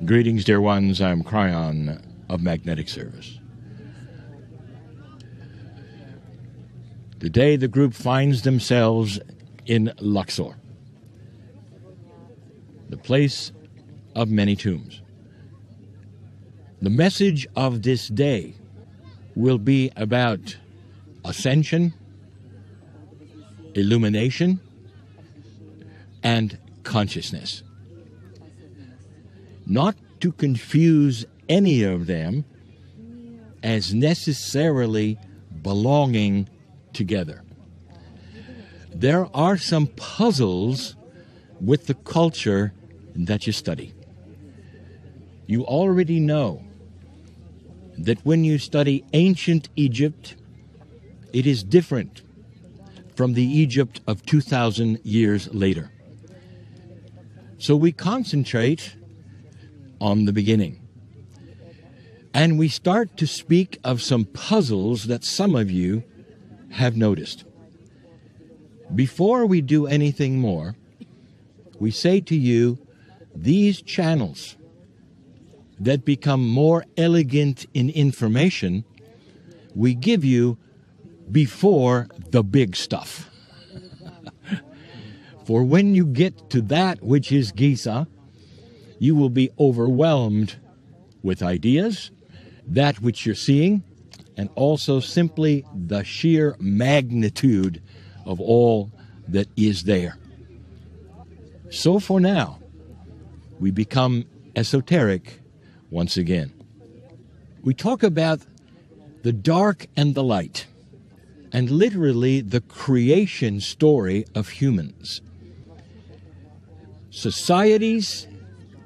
Greetings, dear ones. I'm Cryon of Magnetic Service. Today, the group finds themselves in Luxor, the place of many tombs. The message of this day will be about ascension, illumination, and consciousness. Not to confuse any of them as necessarily belonging together. There are some puzzles with the culture that you study. You already know that when you study ancient Egypt, it is different from the Egypt of 2,000 years later. So we concentrate on the beginning. And we start to speak of some puzzles that some of you have noticed. Before we do anything more, we say to you, these channels that become more elegant in information, we give you before the big stuff. For when you get to that which is Giza, you will be overwhelmed with ideas, that which you're seeing, and also simply the sheer magnitude of all that is there. So for now, we become esoteric once again. We talk about the dark and the light, and literally the creation story of humans. Societies,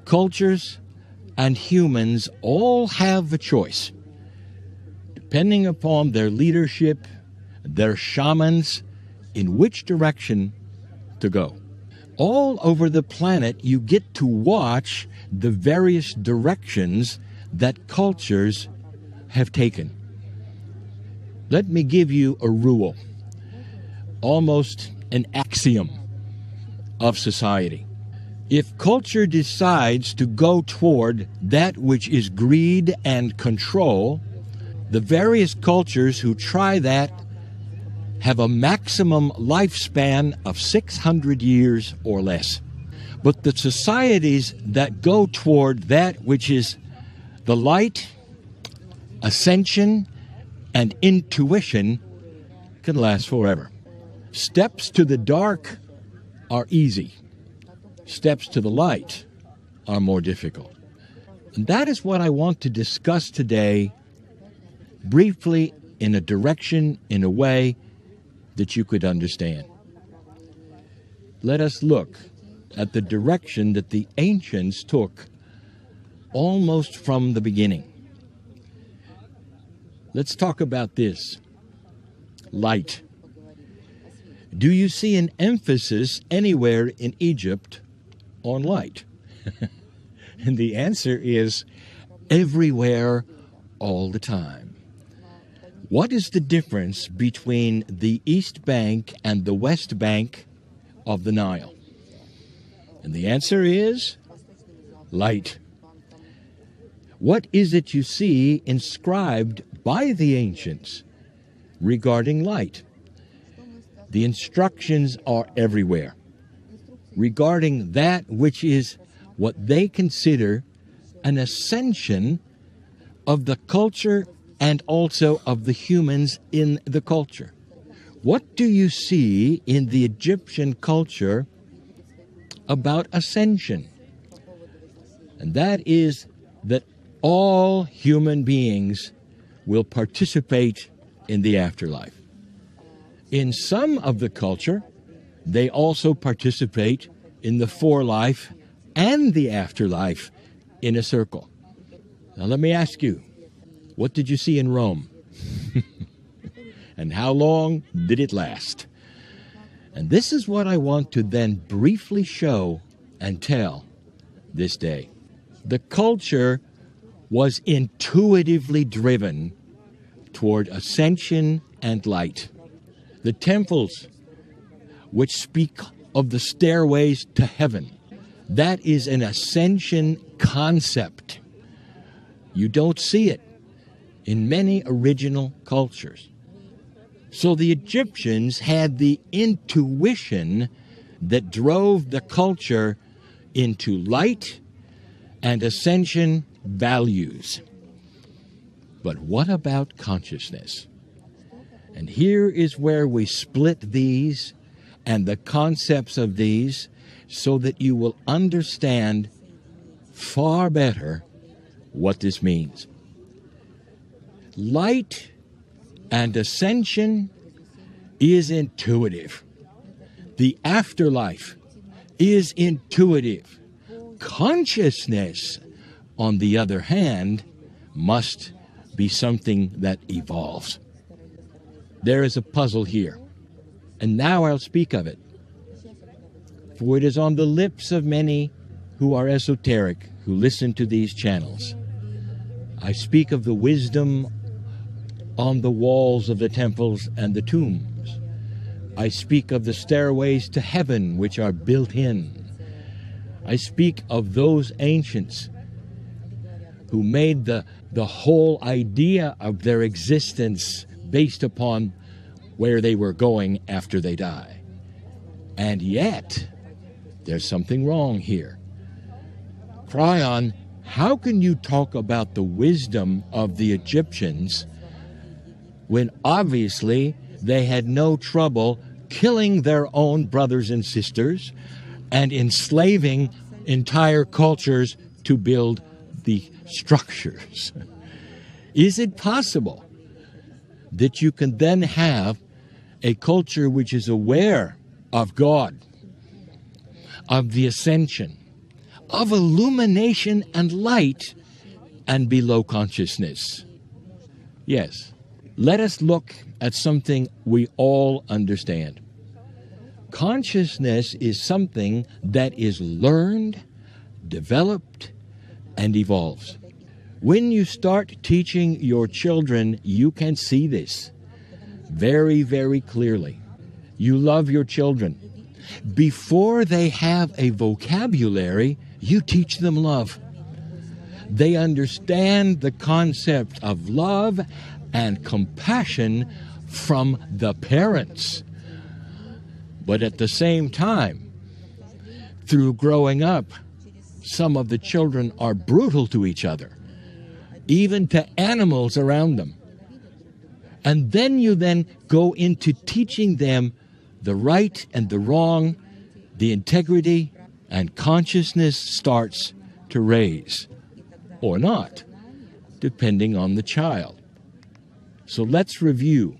cultures, and humans all have a choice, depending upon their leadership, their shamans, in which direction to go. All over the planet, you get to watch the various directions that cultures have taken. Let me give you a rule, almost an axiom of society. If culture decides to go toward that which is greed and control, the various cultures who try that have a maximum lifespan of 600 years or less. But the societies that go toward that which is the light, ascension, and intuition can last forever. Steps to the dark are easy. Steps to the light are more difficult. And that is what I want to discuss today, briefly, in a direction, in a way that you could understand. Let us look at the direction that the ancients took almost from the beginning. Let's talk about this. Light. Do you see an emphasis anywhere in Egypt on light? And the answer is everywhere, all the time. What is the difference between the East Bank and the West Bank of the Nile? And the answer is light. What is it you see inscribed by the ancients regarding light? The instructions are everywhere regarding that which is what they consider an ascension of the culture and also of the humans in the culture. What do you see in the Egyptian culture about ascension? And that is that all human beings will participate in the afterlife. In some of the culture, they also participate in the forelife and the afterlife in a circle. Now let me ask you, what did you see in Rome? And how long did it last? And this is what I want to then briefly show and tell this day. The culture was intuitively driven toward ascension and light. The temples, which speak of the stairways to heaven, That is an ascension concept. You don't see it in many original cultures. So the Egyptians had the intuition that drove the culture into light and ascension values. But what about consciousness? And here is where we split these and the concepts of these so that you will understand far better what this means. Light and ascension is intuitive. The afterlife is intuitive. Consciousness, on the other hand, must be something that evolves. There is a puzzle here, and now I'll speak of it. For it is on the lips of many who are esoteric, who listen to these channels. I speak of the wisdom on the walls of the temples and the tombs. I speak of the stairways to heaven which are built in. I speak of those ancients who made the whole idea of their existence based upon where they were going after they die. And yet, there's something wrong here. Cryon, how can you talk about the wisdom of the Egyptians when obviously they had no trouble killing their own brothers and sisters and enslaving entire cultures to build the structures? Is it possible that you can then have a culture which is aware of God, of the ascension, of illumination and light, and below consciousness? Yes. Let us look at something we all understand. Consciousness is something that is learned, developed, and evolves. When you start teaching your children, you can see this very, very clearly. You love your children. Before they have a vocabulary, you teach them love. They understand the concept of love and compassion from the parents. But at the same time, through growing up, some of the children are brutal to each other, even to animals around them. And then you go into teaching them the right and the wrong, the integrity, and consciousness starts to raise, or not, depending on the child. So let's review.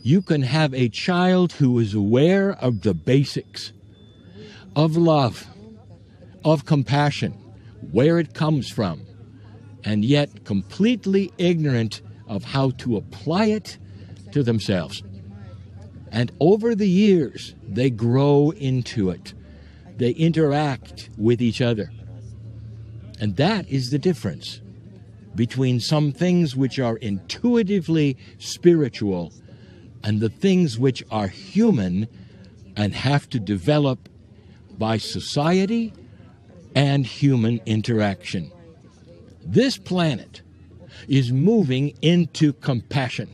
You can have a child who is aware of the basics, of love, of compassion, where it comes from, and yet completely ignorant of how to apply it to themselves. And over the years, they grow into it. They interact with each other. And that is the difference between some things which are intuitively spiritual and the things which are human and have to develop by society and human interaction. This planet is moving into compassion.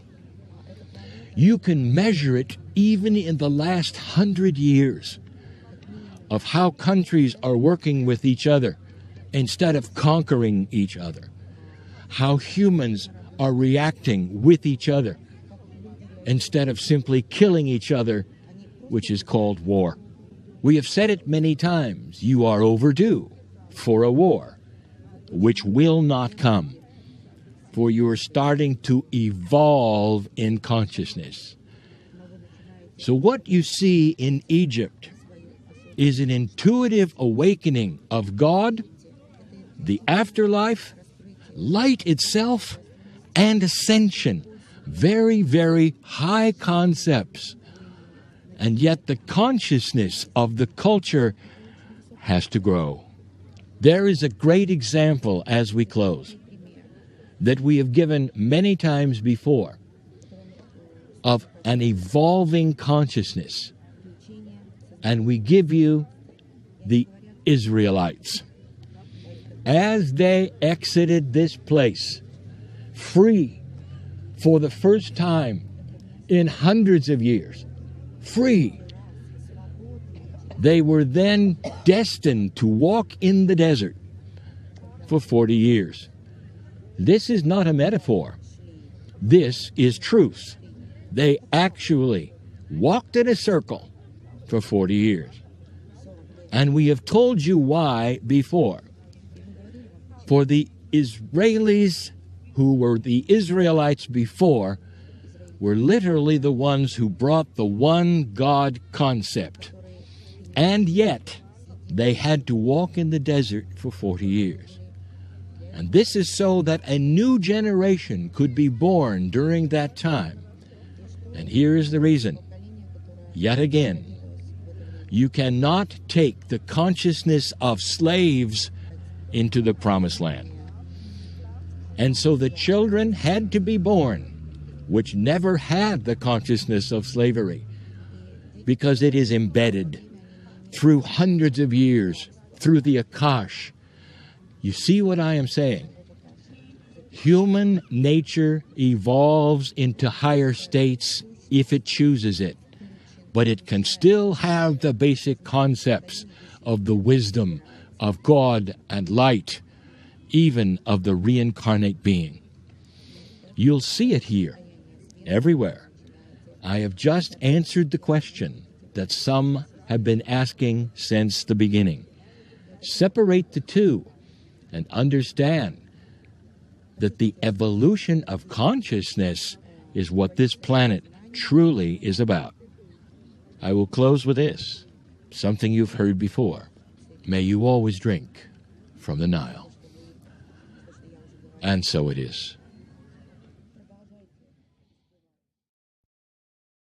You can measure it even in the last 100 years of how countries are working with each other instead of conquering each other. How humans are reacting with each other instead of simply killing each other, which is called war. We have said it many times, you are overdue for a war, which will not come, for you are starting to evolve in consciousness. So what you see in Egypt is an intuitive awakening of God, the afterlife, light itself, and ascension. Very, very high concepts. And yet the consciousness of the culture has to grow. There is a great example as we close that we have given many times before of an evolving consciousness. And we give you the Israelites. As they exited this place, free for the first time in hundreds of years, free, they were then destined to walk in the desert for 40 years. This is not a metaphor. This is truth. They actually walked in a circle for 40 years. And we have told you why before. For the Israelis who were the Israelites before were literally the ones who brought the one God concept. And yet, they had to walk in the desert for 40 years. And this is so that a new generation could be born during that time. And here is the reason. Yet again, you cannot take the consciousness of slaves into the promised land. And so the children had to be born, which never had the consciousness of slavery, because it is embedded through hundreds of years, through the Akash. You see what I am saying? Human nature evolves into higher states if it chooses it, but it can still have the basic concepts of the wisdom of God and light, even of the reincarnate being. You'll see it here, everywhere. I have just answered the question that some have been asking since the beginning. Separate the two and understand that the evolution of consciousness is what this planet truly is about. I will close with this, something you've heard before. May you always drink from the Nile. And so it is.